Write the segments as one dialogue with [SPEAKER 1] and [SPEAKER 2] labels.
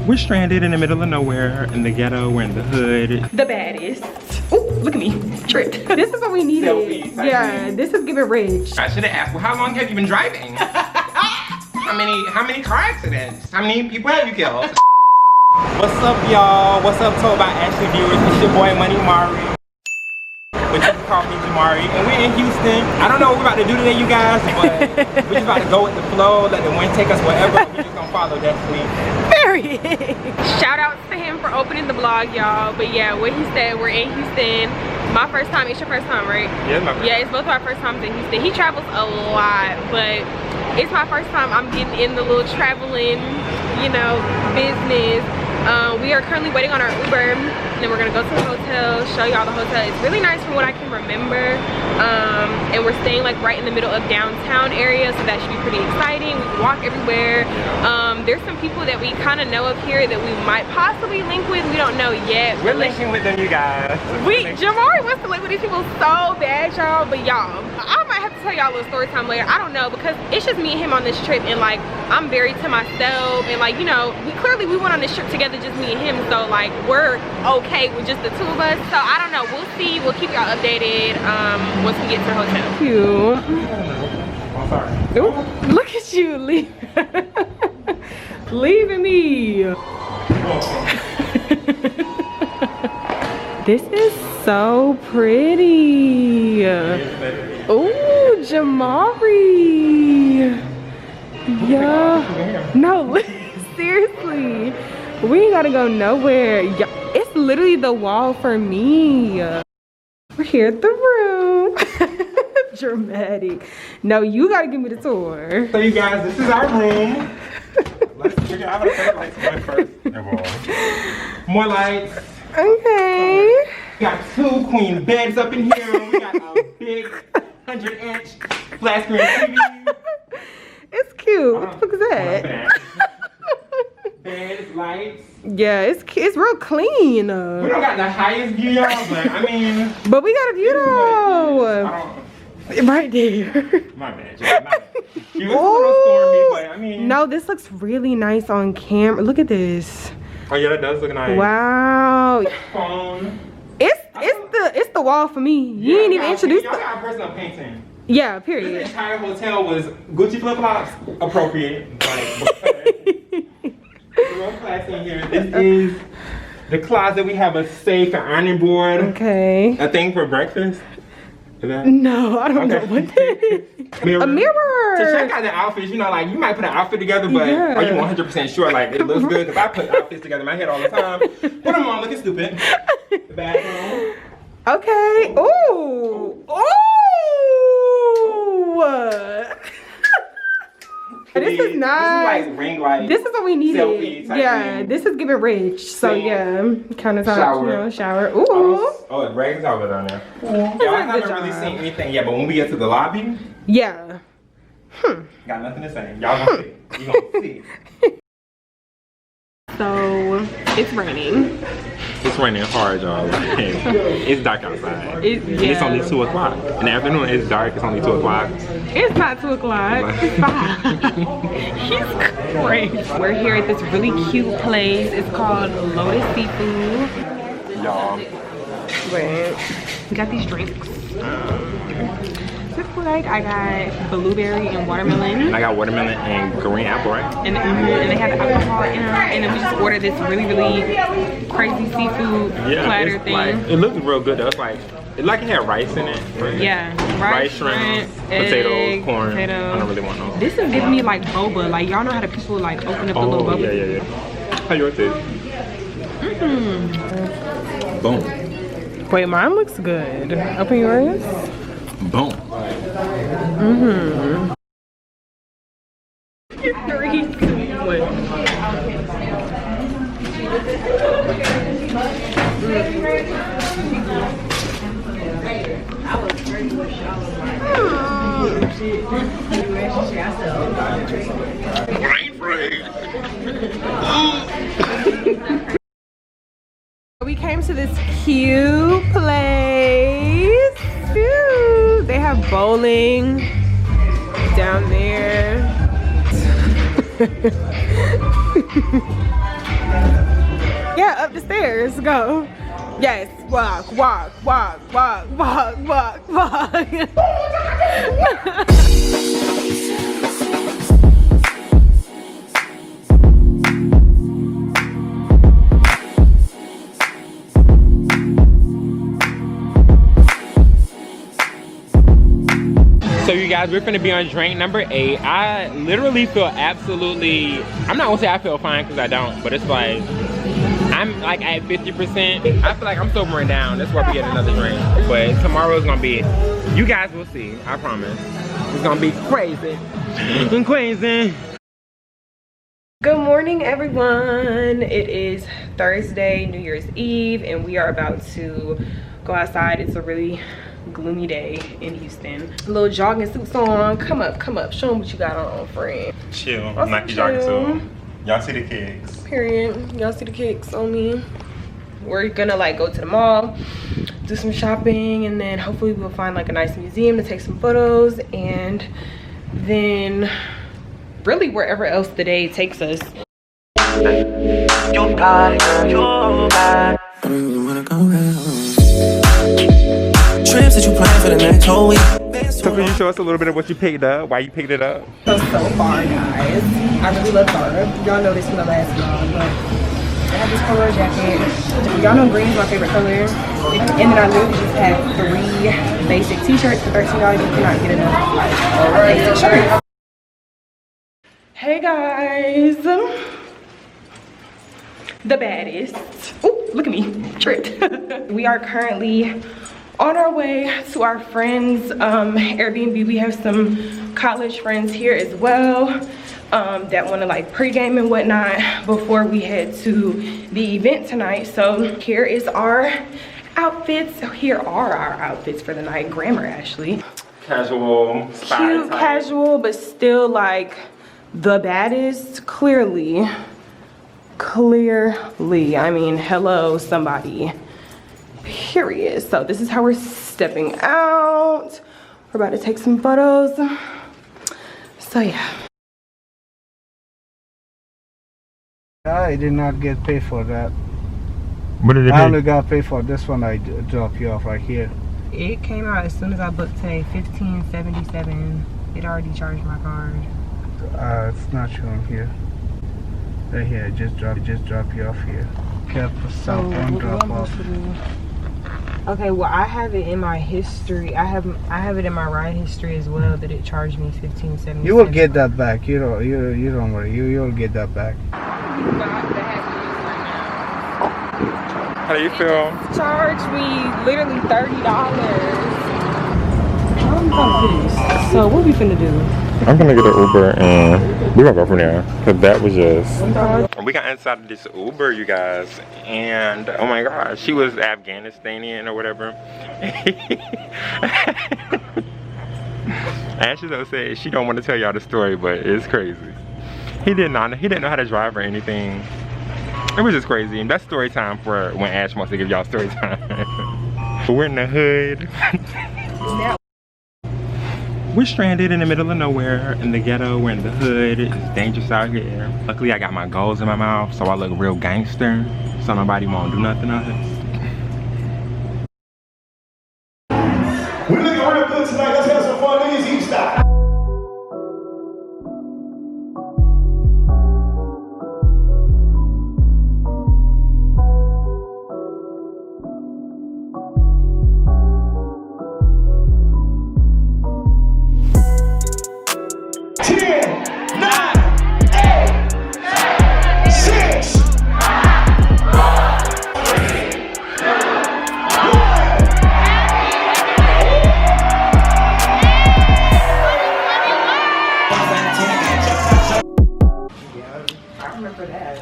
[SPEAKER 1] We're stranded in the middle of nowhere, in the ghetto, we're in the hood.
[SPEAKER 2] The baddest. Oh, look at me, tripped. This is what we needed.
[SPEAKER 1] Selfies,
[SPEAKER 2] yeah, this is giving rich.
[SPEAKER 1] I should have asked, well, how long have you been driving? How many car accidents? How many people have you killed? What's up, y'all? What's up, Told by Ashley viewers? It's your boy, Money Mari. But you can call me Jamari, and we're in Houston. I don't know what we're about to do today, you guys, but we're just about to go with the flow, let the wind take us wherever. We're just gonna follow that fleet.
[SPEAKER 2] Period. Shout outs to him for opening the vlog, y'all. But yeah, what he said, we're in Houston. My first time. It's your first time, right?
[SPEAKER 1] Yeah, it's my first.
[SPEAKER 2] Yeah, it's both of our first times in Houston. He travels a lot, but it's my first time. I'm getting in the little traveling, you know, business. We are currently waiting on our Uber, and then we're gonna go to the hotel, show y'all the hotel. It's really nice from what I can remember, and we're staying like right in the middle of downtown area, so that should be pretty exciting. We can walk everywhere. There's some people that we kind of know of here that we might possibly link with. We don't know yet.
[SPEAKER 1] We're linking with them, you guys.
[SPEAKER 2] Jamari wants to link with these people so bad, y'all, but y'all, I might have to tell y'all a little story time later. I don't know, because it's just me and him on this trip, and like I'm very to myself, and like, you know, we went on this trip together, just me and him, so like we're okay with just the two of us. So I don't know, we'll see. We'll keep y'all updated once we get to the hotel. Cute.
[SPEAKER 1] I'm sorry.
[SPEAKER 2] Ooh, look at you leaving me. This is so pretty. Ooh, Jamari. Yeah. No, seriously. We ain't gotta go nowhere. Yeah, it's literally the wall for me. We're here at the room. Dramatic. No, you gotta give me the tour.
[SPEAKER 1] So you guys, this is our room. Let's figure out how to put lights on first. More lights.
[SPEAKER 2] Okay.
[SPEAKER 1] We got 2 queen beds up in here. We got a big 100-inch flat screen TV.
[SPEAKER 2] It's cute. What the fuck is that?
[SPEAKER 1] Beds, lights.
[SPEAKER 2] Yeah, it's real clean.
[SPEAKER 1] We don't got the highest view, y'all, but I mean.
[SPEAKER 2] But we got a view though. Right there.
[SPEAKER 1] My bad, Jack. My bad. You was a little stormy, but I mean.
[SPEAKER 2] No, this looks really nice on camera. Look at this.
[SPEAKER 1] Oh yeah, that does look nice.
[SPEAKER 2] Wow.
[SPEAKER 1] Phone.
[SPEAKER 2] It's the wall for me. You ain't even introduced.
[SPEAKER 1] Y'all got a personal painting.
[SPEAKER 2] Yeah, period.
[SPEAKER 1] This entire hotel was Gucci flip flops appropriate. Like, real classy in here. This is the closet. We have a safe, an ironing board.
[SPEAKER 2] Okay.
[SPEAKER 1] A thing for breakfast.
[SPEAKER 2] No, I don't know what that is. A mirror.
[SPEAKER 1] To check out the outfits, you know, like you might put an outfit together, but are you 100% sure like it looks good? Because I put outfits together in my head all the time. Put them on looking stupid. The bathroom.
[SPEAKER 2] Okay. Ooh. Ooh. This is nice.
[SPEAKER 1] This is like ring light.
[SPEAKER 2] This is what we needed.
[SPEAKER 1] Yeah,
[SPEAKER 2] this is giving rich. So yeah, kind of
[SPEAKER 1] shower.
[SPEAKER 2] You know, shower. Ooh.
[SPEAKER 1] Oh, it rains over down there. Y'all haven't really seen anything yet, but when we get to the lobby,
[SPEAKER 2] yeah.
[SPEAKER 1] Got nothing to say. Y'all gonna see. You gonna see.
[SPEAKER 2] So it's raining.
[SPEAKER 1] It's raining hard, y'all. It's dark outside. It's only 2 o'clock. In the afternoon, it's dark. It's only 2 o'clock.
[SPEAKER 2] It's not 2 o'clock. It's 5. He's crazy. We're here at this really cute place. It's called Lotus Seafood.
[SPEAKER 1] Y'all.
[SPEAKER 2] We got these drinks. Like I got blueberry and watermelon.
[SPEAKER 1] I got watermelon and green apple, right?
[SPEAKER 2] And they had the alcohol in them. And then we just ordered this really crazy seafood platter thing.
[SPEAKER 1] Like, it looked real good though. It's like it had rice in it. Right?
[SPEAKER 2] Yeah, rice, shrimp,
[SPEAKER 1] potatoes, corn.
[SPEAKER 2] Potatoes.
[SPEAKER 1] I don't really want no.
[SPEAKER 2] This is giving me like boba. Like y'all know how the people like open up the little boba.
[SPEAKER 1] Yeah. How yours is? Boom.
[SPEAKER 2] Wait, mine looks good. Open yours.
[SPEAKER 1] Boom.
[SPEAKER 2] 3, 2, 1. We came to this cute place. Cute. They have bowling down there. Yeah, up the stairs. Go. Yes. Walk, walk, walk, walk, walk, walk, walk.
[SPEAKER 1] So you guys, we're finna be on drink number 8. I literally feel absolutely, I'm not gonna say I feel fine because I don't, but it's like, I'm like at 50%. I feel like I'm sobering down. That's why we get another drink. But tomorrow's gonna be, you guys will see, I promise. It's gonna be crazy. Crazy.
[SPEAKER 2] Good morning, everyone. It is Thursday, New Year's Eve, and we are about to go outside. It's a really gloomy day in Houston. A little jogging suits on. Come up, come up. Show them what you got on, friend.
[SPEAKER 3] Chill. Nike jogging suit. Y'all see the kicks.
[SPEAKER 2] Period. Y'all see the kicks on me. We're gonna like go to the mall, do some shopping, and then hopefully we'll find like a nice museum to take some photos, and then really wherever else the day takes us.
[SPEAKER 4] You got it, girl, you got it. I don't even wanna go around. Trips that you plan for the next whole week.
[SPEAKER 1] So can you show us a little bit of what you picked up? Why you picked it up?
[SPEAKER 2] So far, guys, I really love Zara. Y'all know this from the last vlog, but I have this polo jacket. Y'all know green is my favorite color. And then I literally just have 3 basic t-shirts for $13. You cannot get enough basic shirts. Hey guys, the baddest. Oh, look at me, tripped. We are currently on our way to our friends' Airbnb. We have some college friends here as well that want to like pregame and whatnot before we head to the event tonight. So here is our outfits. Here are our outfits for the night. Grammar, Ashley.
[SPEAKER 1] Casual,
[SPEAKER 2] Cute, casual, but still like the baddest. Clearly, I mean, hello, somebody. Period. So this is how we're stepping out. We're about to take some photos. So yeah.
[SPEAKER 5] I did not get paid for that.
[SPEAKER 1] What did it
[SPEAKER 5] I only got paid for this one. I dropped you off right here.
[SPEAKER 2] It came out as soon as I booked today, $15.77. It already charged my card.
[SPEAKER 5] It's not showing here. Right here, just drop you off here. Cap for South End drop off.
[SPEAKER 2] Okay, well I have it in my history. I have it in my ride history as well that it charged me $15.77.
[SPEAKER 5] You will get that back. You don't worry. You'll get that back.
[SPEAKER 1] How do you feel?
[SPEAKER 2] Charged me literally $30. I'm confused. So what we finna do?
[SPEAKER 1] I'm gonna get an Uber and we're gonna go from there. Cause that was just... We got inside of this Uber, you guys, and oh my gosh, she was Afghanistanian or whatever. Ashley though said she don't want to tell y'all the story, but it's crazy. He didn't know how to drive or anything. It was just crazy, and that's story time for when Ash wants to give y'all story time. We're in the hood. We're stranded in the middle of nowhere, in the ghetto, we're in the hood. It's dangerous out here. Luckily, I got my goals in my mouth, so I look real gangster, so nobody won't do nothing to us.
[SPEAKER 6] We're looking real good tonight. Let's have some fun. Niggas eat style.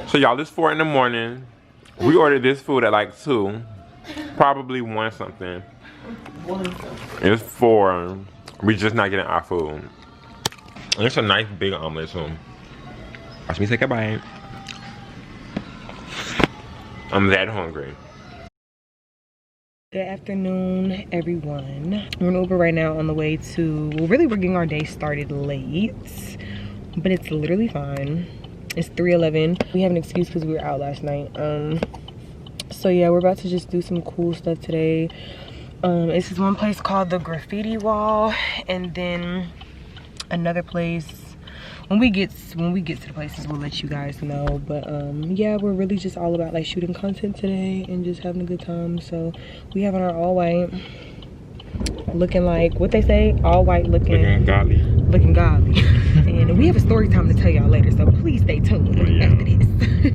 [SPEAKER 1] So y'all, it's 4 in the morning. We ordered this food at like 2. Probably 1 something. It's 4. We just not getting our food. And it's a nice big omelet, so watch me take a bite. I'm that hungry.
[SPEAKER 2] Good afternoon, everyone. We're in Uber right now on the way to, well, really we're getting our day started late, but it's literally fine. It's 3:11. We have an excuse because we were out last night. So yeah, we're about to just do some cool stuff today. This is one place called the Graffiti Wall, and then another place. When we get to the places, we'll let you guys know. But yeah, we're really just all about like shooting content today and just having a good time. So we have on our all white, looking like what they say, all white looking godly. And we have a story time to tell y'all later, so please stay tuned after this.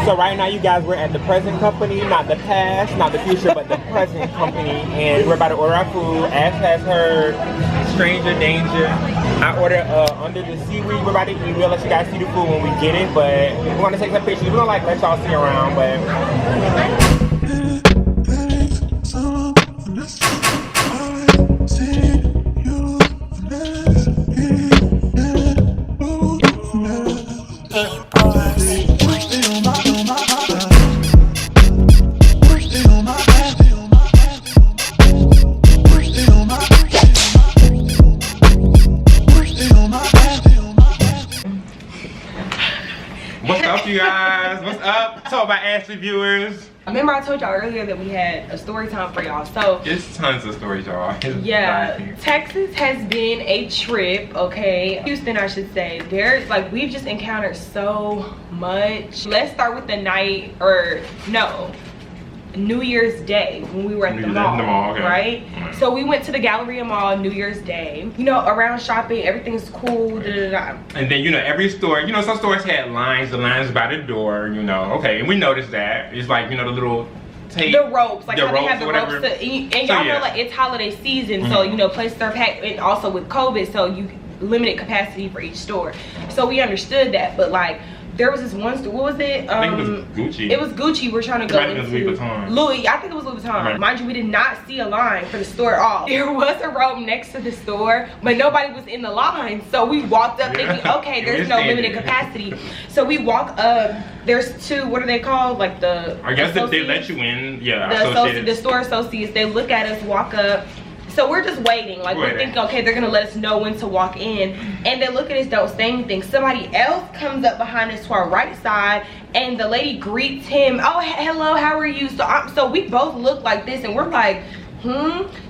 [SPEAKER 1] So right now, you guys, we're at the present company, not the past, not the future, but the present company, and we're about to order our food. Ash has her stranger danger. I ordered under the seaweed. We're about to eat. We'll let you guys see the food when we get it, but we're gonna take some pictures. We're gonna like let y'all see around, but. What's up, you guys? What's up? Talk about Ashley viewers.
[SPEAKER 2] Remember I told y'all earlier that we had a story time for y'all. So
[SPEAKER 1] there's tons of stories, y'all.
[SPEAKER 2] Yeah, Texas has been a trip, okay? Houston, I should say. There's like, we've just encountered so much. Let's start with the night, or no, New Year's Day when we were at the mall,
[SPEAKER 1] okay.
[SPEAKER 2] Right? So we went to the Galleria Mall New Year's Day. You know, around shopping, everything's cool,
[SPEAKER 1] And then, you know, every store, you know, some stores had lines, the lines by the door, you know, okay, and we noticed that. It's like, you know, the little tape.
[SPEAKER 2] The ropes, like
[SPEAKER 1] the
[SPEAKER 2] how
[SPEAKER 1] ropes,
[SPEAKER 2] they have the
[SPEAKER 1] whatever.
[SPEAKER 2] ropes to, and y'all know like it's holiday season, so you know, places are packed, and also with COVID, so you limited capacity for each store. So we understood that, but like, there was this one store, what was it?
[SPEAKER 1] I think it was Gucci.
[SPEAKER 2] It was Gucci. We're trying to go into
[SPEAKER 1] Louis Vuitton.
[SPEAKER 2] Louis, I think it was Louis Vuitton.
[SPEAKER 1] Right.
[SPEAKER 2] Mind you, we did not see a line for the store at all. There was a rope next to the store, but nobody was in the line. So we walked up thinking, okay, there's no limited capacity. So we walk up, there's two, what are they called? Like the
[SPEAKER 1] I guess if they let you in,
[SPEAKER 2] the store associates, they look at us, walk up. So we're just waiting, like we're thinking, okay, they're gonna let us know when to walk in, and they look at us, don't say anything. Somebody else comes up behind us to our right side, and the lady greets him. Oh, hello, how are you? So we both look like this, and we're like,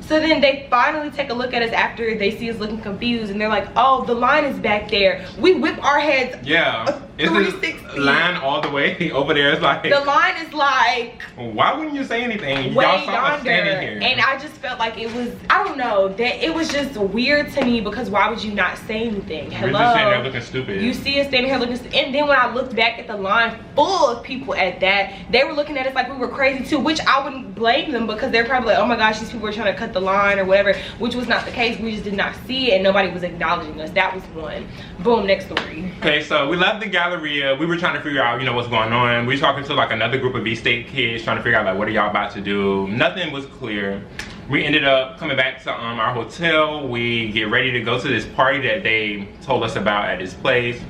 [SPEAKER 2] So then they finally take a look at us after they see us looking confused, and they're like, oh, the line is back there. We whip our heads.
[SPEAKER 1] Yeah. It's the line all the way over there. It's like,
[SPEAKER 2] the line is like,
[SPEAKER 1] why wouldn't you say anything?
[SPEAKER 2] Way
[SPEAKER 1] Y'all saw us
[SPEAKER 2] yonder.
[SPEAKER 1] standing here.
[SPEAKER 2] And I just felt like it was, I don't know, that it was just weird to me, because why would you not say anything? Hello.
[SPEAKER 1] We're just standing there looking stupid.
[SPEAKER 2] You see us standing here looking stupid. And then when I looked back at the line full of people at that, they were looking at us like we were crazy too, which I wouldn't blame them, because they're probably like, oh my gosh, these people are trying to cut the line or whatever, which was not the case. We just did not see it, and nobody was acknowledging us. That was one. Boom, next story.
[SPEAKER 1] Okay, so we left the Galleria. We were trying to figure out, you know, what's going on. We were talking to like another group of V-State kids, trying to figure out like, what are y'all about to do? Nothing was clear. We ended up coming back to our hotel. We get ready to go to this party that they told us about at this place,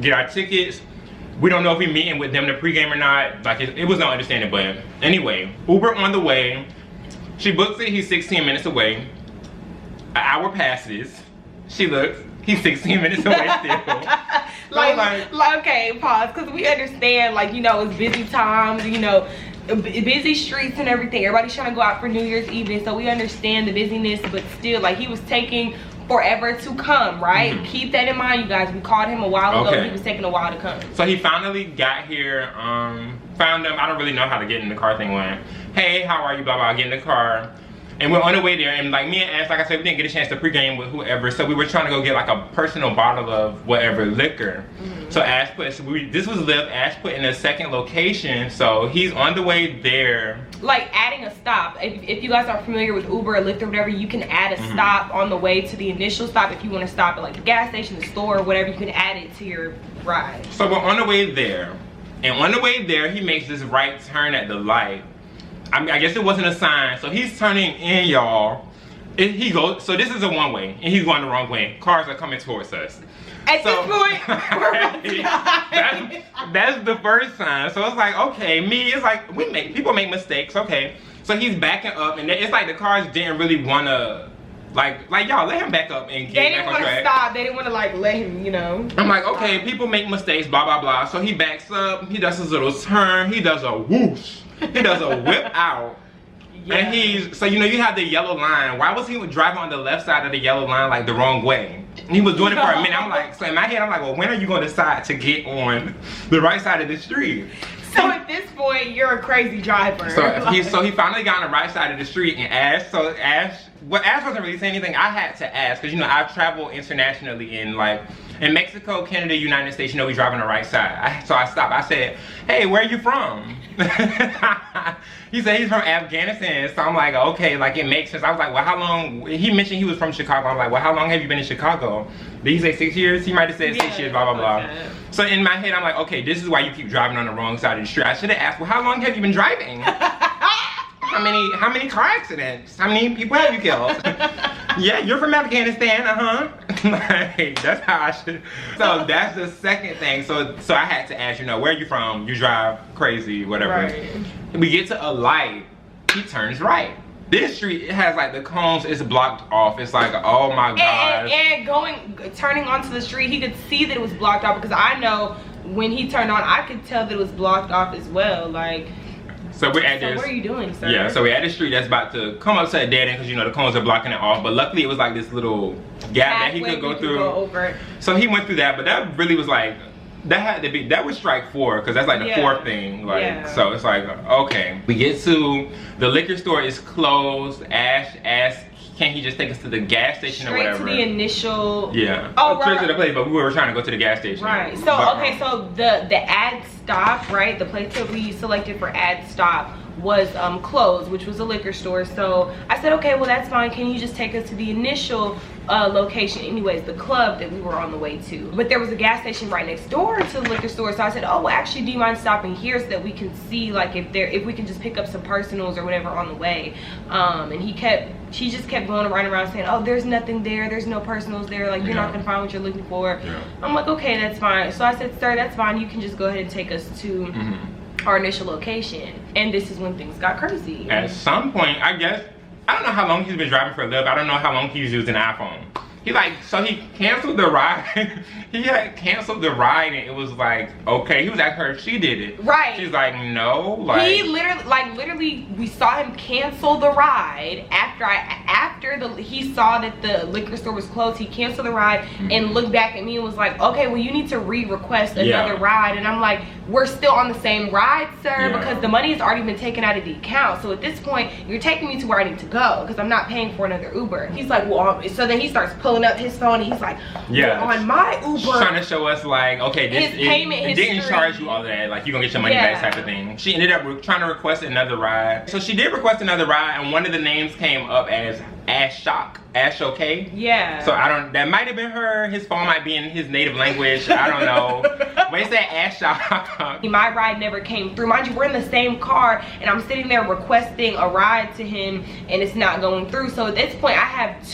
[SPEAKER 1] get our tickets. We don't know if we're meeting with them to pregame or not. Like, it was no understanding, but anyway, Uber on the way. She books it, he's 16 minutes away. An hour passes. She looks, he's 16 minutes away still.
[SPEAKER 2] like, okay, pause, because we understand, like, you know, it's busy times, you know, busy streets and everything. Everybody's trying to go out for New Year's evening, so we understand the busyness, but still, like, he was taking forever to come, right? Keep that in mind, you guys. We called him a while ago. He was taking a while to come.
[SPEAKER 1] So he finally got here, found him. I don't really know how to get in the car thing went. Hey, how are you, blah, blah, get in the car. And we're on the way there, and like me and Ash, like I said, we didn't get a chance to pregame with whoever, so we were trying to go get like a personal bottle of whatever liquor. So Ash put, this was Liv, Ash put in a second location, so he's on the way there.
[SPEAKER 2] Like adding a stop. If you guys are familiar with Uber or Lyft or whatever, you can add a stop on the way to the initial stop. If you want to stop at like the gas station, the store, or whatever, you can add it to your ride.
[SPEAKER 1] So we're on the way there, And on the way there, he makes this right turn at the light. I guess it wasn't a sign, so he's turning in, y'all. He goes, so this is a one-way, and he's going the wrong way. Cars are coming towards us.
[SPEAKER 2] At this point, we're about to die.
[SPEAKER 1] That's the first sign. So it's like, okay, it's like people make mistakes, okay. So he's backing up, and it's like the cars didn't really want to, like y'all let him back up and get back on track. They didn't want to stop.
[SPEAKER 2] They didn't want to like let him, you know.
[SPEAKER 1] I'm like, okay, people make mistakes, blah blah blah. So he backs up. He does his little turn. He does a whoosh. He does a whip out. Yeah. And so you know you have the yellow line. Why was he driving on the left side of the yellow line like the wrong way? And he was doing it for a minute. I'm like, so in my head, I'm like, well, when are you going to decide to get on the right side of the street?
[SPEAKER 2] So at this point, you're a crazy driver.
[SPEAKER 1] So he finally got on the right side of the street and Ash wasn't really saying anything. I had to ask because you know I've traveled internationally in Mexico, Canada, United States. You know we drive on the right side. So I stopped. I said, "Hey, where are you from?" He said he's from Afghanistan. So I'm like, okay, like it makes sense. I was like, well, how long? He mentioned he was from Chicago. I'm like, well, how long have you been in Chicago? Did he say 6 years? He might have said 6 years. Blah blah blah. So in my head, I'm like, okay, this is why you keep driving on the wrong side of the street. I should have asked, well, how long have you been driving? How many car accidents? How many people have you killed? Yeah, you're from Afghanistan, like, that's how I should. So that's the second thing. So I had to ask, you know, where are you from? You drive crazy, whatever. Right. We get to a light. He turns right. This street, it has like the cones, it's blocked off. It's like, oh my god.
[SPEAKER 2] And turning onto the street, he could see that it was blocked off because I know when he turned on, I could tell that it was blocked off as well. Like.
[SPEAKER 1] So we're at this.
[SPEAKER 2] What are you doing, sir?
[SPEAKER 1] Yeah, so we're at the street that's about to come up to a dead end because you know the cones are blocking it off. But luckily it was like this little gap that he could go through.
[SPEAKER 2] Over.
[SPEAKER 1] So he went through that, but that really was like, that was strike 4 because that's like the fourth thing. Like, so it's like, okay. We get to the liquor store is closed. Ash asks, can't he just take us to the gas station or whatever?
[SPEAKER 2] Straight to the initial.
[SPEAKER 1] Yeah.
[SPEAKER 2] Oh,
[SPEAKER 1] straight to the place, but we were trying to go to the gas station.
[SPEAKER 2] Right. So okay, so the ad stop, right? The place that we selected for ad stop was closed, which was a liquor store. So I said, okay, well that's fine. Can you just take us to the initial location, anyways, the club that we were on the way to? But there was a gas station right next door to the liquor store. So I said, oh, well, actually, do you mind stopping here so that we can see like if we can just pick up some personals or whatever on the way? And she just kept going around saying, oh, there's nothing there, there's no personals there, like you're not gonna find what you're looking for. I'm like, okay, that's fine. So I said, sir, that's fine, you can just go ahead and take us to our initial location. And this is when things got crazy.
[SPEAKER 1] At some point, I guess, I don't know how long he's been driving for a living. I don't know how long he's using an iPhone. He canceled the ride. He had canceled the ride and it was like, okay, he was asking her if she did it. Right. She's like, no. Like,
[SPEAKER 2] he literally, we saw him cancel the ride after he saw that the liquor store was closed. He canceled the ride and looked back at me and was like, okay, well you need to request another ride. And I'm like, we're still on the same ride, sir, because the money has already been taken out of the account. So at this point, you're taking me to where I need to go because I'm not paying for another Uber. He's like, well, so then he starts pulling up his phone and he's like, well, on my Uber.
[SPEAKER 1] She's trying to show us like, okay, it didn't charge you all that, like you're gonna get your money back type of thing. She ended up trying to request another ride. So she did request another ride and one of the names came up as Ash okay?
[SPEAKER 2] Yeah.
[SPEAKER 1] So that might have been her. His phone might be in his native language. I don't know. But it said Ash Shock.
[SPEAKER 2] My ride never came through. Mind you, we're in the same car and I'm sitting there requesting a ride to him and it's not going through. So at this point I have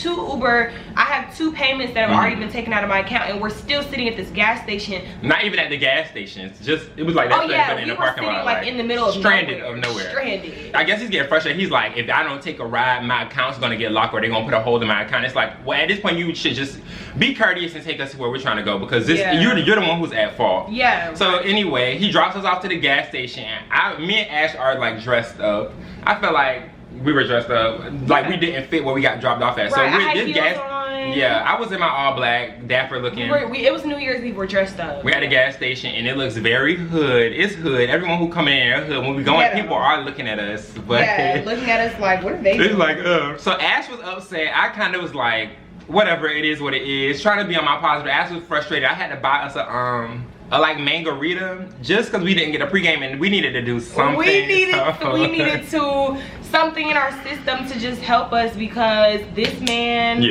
[SPEAKER 2] two payments that have already been taken out of my account and we're still sitting at this gas station.
[SPEAKER 1] Not even at the gas station. It was like that in the parking lot.
[SPEAKER 2] Like in the middle of
[SPEAKER 1] nowhere. Stranded. I guess he's getting frustrated. He's like, if I don't take a ride, my account's gonna get locked or they're gonna put a hold in my account. It's like, well, at this point you should just be courteous and take us to where we're trying to go because you're the one who's at fault.
[SPEAKER 2] Yeah.
[SPEAKER 1] So anyway, he drops us off to the gas station. Me and Ash are like dressed up. I felt like we were dressed up, like we didn't fit where we got dropped off at.
[SPEAKER 2] Right,
[SPEAKER 1] So I was in my all black, dapper looking.
[SPEAKER 2] It was New Year's Eve, we're dressed up.
[SPEAKER 1] We're at a gas station and it looks very hood. It's hood. Everyone who come in there hood. When we go in, people are looking at us. But
[SPEAKER 2] looking at us like, what are they doing?
[SPEAKER 1] It's like, So Ash was upset. I kind of was like, whatever, it is what it is. Trying to be on my positive. Ash was frustrated. I had to buy us a like mangarita just because we didn't get a pregame and we needed to do something.
[SPEAKER 2] We needed something in our system to just help us because this man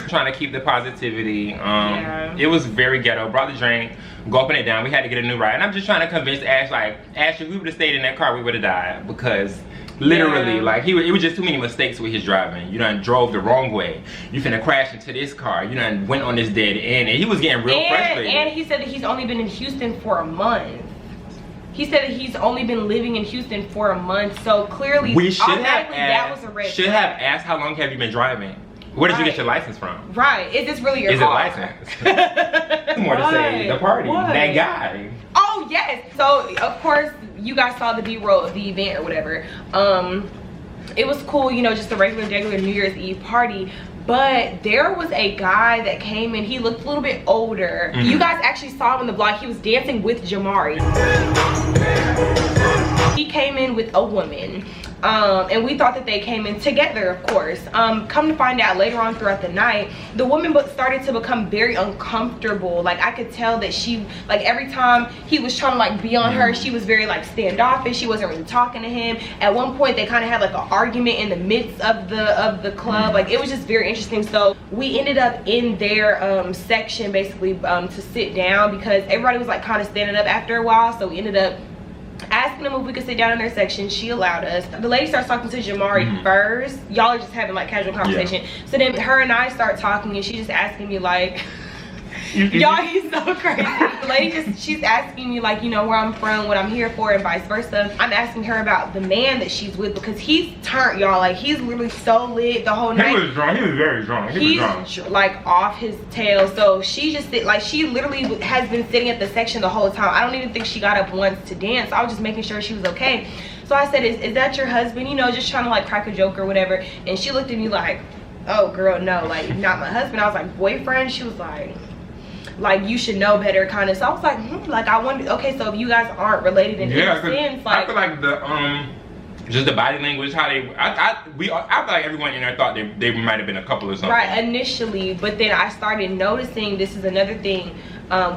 [SPEAKER 1] Trying to keep the positivity. It was very ghetto. Brought the drink, go up and down. We had to get a new ride. And I'm just trying to convince Ash, like, Ash, if we would have stayed in that car, we would have died. Because literally, like, it was just too many mistakes with his driving. You done drove the wrong way. You finna crash into this car. You done went on this dead end. And he was getting real frustrated.
[SPEAKER 2] And he said that he's only been in Houston for a month. He said that he's only been living in Houston for a month. So clearly,
[SPEAKER 1] we should have asked, how long have you been driving? Where did you get your license from?
[SPEAKER 2] Right. Is this really your car?
[SPEAKER 1] Is it licensed? More to say, the party. That guy.
[SPEAKER 2] Oh, yes. So, of course, you guys saw the B-roll of the event or whatever. It was cool, you know, just a regular New Year's Eve party. But there was a guy that came in. He looked a little bit older. You guys actually saw him in the vlog. He was dancing with Jamari. He came in with a woman. And we thought that they came in together, of course. Come to find out later on throughout the night, the woman started to become very uncomfortable. Like, I could tell that she, like, every time he was trying to, like, be on her, she was very, like, standoffish. She wasn't really talking to him. At one point, they kind of had, like, an argument in the midst of the club. Like, it was just very interesting. So we ended up in their section, basically, to sit down because everybody was, like, kind of standing up after a while. So we ended up asking them if we could sit down in their section. She allowed us. The lady starts talking to Jamari first. Y'all are just having like casual conversation. So then her and I start talking and she's just asking me like, y'all, he's so crazy. The lady she's asking me like, you know, where I'm from, what I'm here for, and vice versa. I'm asking her about the man that she's with because he's turned, y'all. Like, he's literally so lit the whole night.
[SPEAKER 1] He was drunk. He was very drunk. He's
[SPEAKER 2] like off his tail. So she just like, she literally has been sitting at the section the whole time. I don't even think she got up once to dance. I was just making sure she was okay. So I said, is that your husband? You know, just trying to like crack a joke or whatever. And she looked at me like, oh girl, no, like not my husband. I was like, boyfriend? She was like you should know better, kind of. So I was like, like I wonder, okay, so if you guys aren't related in any sense, like,
[SPEAKER 1] I feel like the just the body language, how they, I feel like everyone in there thought they might have been a couple or something.
[SPEAKER 2] Right, initially, but then I started noticing, this is another thing,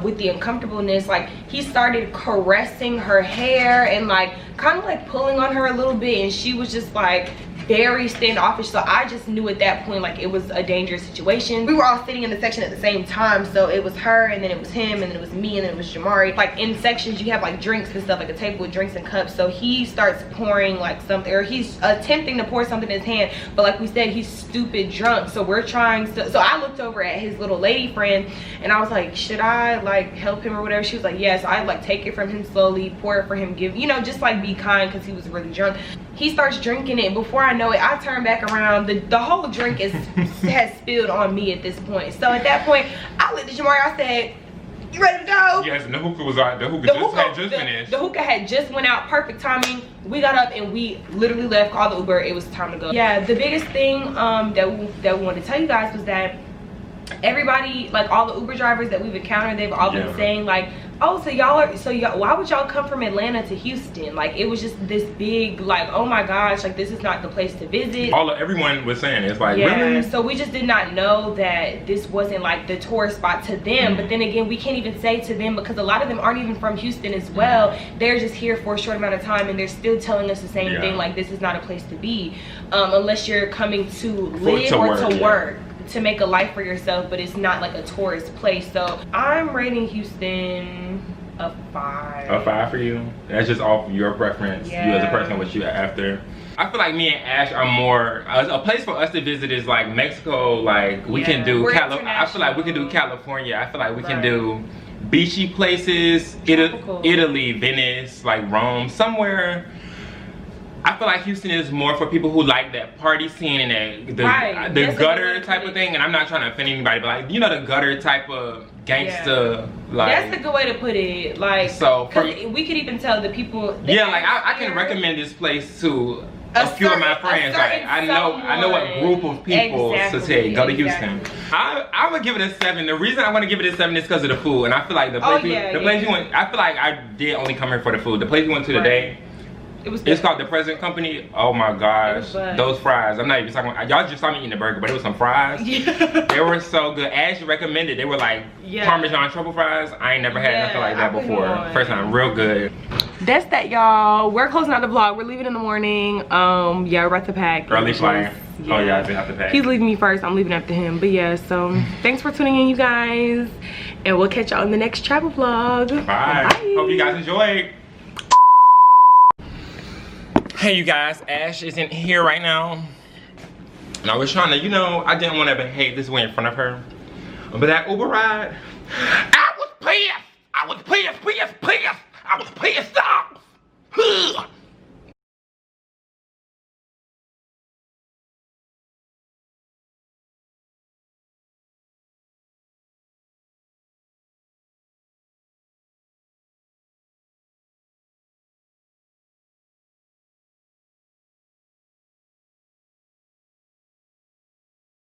[SPEAKER 2] with the uncomfortableness, like he started caressing her hair and like kind of like pulling on her a little bit, and she was just like very standoffish. So I just knew at that point like it was a dangerous situation. We were all sitting in the section at the same time, so it was her and then it was him and then it was me and then it was Jamari. Like in sections you have like drinks and stuff, like a table with drinks and cups. So he starts pouring like something, or he's attempting to pour something in his hand, but like we said, he's stupid drunk. So we're trying to, so I looked over at his little lady friend and I was like, should I like help him or whatever? She was like, yes. So I like take it from him slowly, pour it for him, give, you know, just like be kind, because he was really drunk. He starts drinking it. Before I know it, I turn back around. The whole drink has spilled on me at this point. So at that point, I looked at Jamari. I said, "You ready to go?"
[SPEAKER 1] Yes, and the hookah was out. The hookah had just finished.
[SPEAKER 2] The hookah had just went out. Perfect timing. We got up and we literally left. Called the Uber. It was time to go. Yeah, the biggest thing that we wanted to tell you guys was that everybody, like all the Uber drivers that we've encountered, they've all been saying like, oh, so y'all, why would y'all come from Atlanta to Houston? Like, it was just this big, like, oh my gosh, like this is not the place to visit.
[SPEAKER 1] Everyone was saying it's like, really?
[SPEAKER 2] So we just did not know that this wasn't like the tourist spot to them. But then again, we can't even say to them because a lot of them aren't even from Houston as well. They're just here for a short amount of time and they're still telling us the same thing, like this is not a place to be, unless you're coming to live or to work, to make a life for yourself, but it's not like a tourist place. So I'm rating Houston a 5.
[SPEAKER 1] A 5 for you? That's just off your preference, you as a person, what you after. I feel like me and Ash are more, a place for us to visit is like Mexico, like we can do, I feel like we can do California, I feel like we can do beachy places, Italy, Venice, like Rome, somewhere. I feel like Houston is more for people who like that party scene and that the gutter type of thing. And I'm not trying to offend anybody, but like, you know, the gutter type of gangster, like,
[SPEAKER 2] that's the good way to put it. Like,
[SPEAKER 1] so
[SPEAKER 2] we could even tell the people.
[SPEAKER 1] Yeah, like I can recommend this place to a few of my friends. Like I know what group of people to say go to Houston. I would give it a 7. The reason I want to give it a 7 is because of the food, and I feel like the place you went. I feel like I did only come here for the food. The place we went to today. It's called The Present Company. Oh my gosh, those fries. I'm not even talking about, y'all just saw me eating the burger, but it was some fries. They were so good. As you recommended, they were like Parmesan truffle fries. I ain't never had nothing like that before. First time, real good.
[SPEAKER 2] That's that, y'all. We're closing out the vlog. We're leaving in the morning. Yeah, we're about to pack.
[SPEAKER 1] Early flight.
[SPEAKER 2] Yeah.
[SPEAKER 1] Oh yeah, I did have to pay.
[SPEAKER 2] He's leaving me first, I'm leaving after him. But yeah, so thanks for tuning in, you guys. And we'll catch y'all in the next travel vlog.
[SPEAKER 1] Bye.
[SPEAKER 2] Bye.
[SPEAKER 1] Hope you guys enjoyed. Hey you guys, Ash isn't here right now. And I was trying to, you know, I didn't want to behave this way in front of her. But that Uber ride, I was pissed. I was pissed. I was pissed off.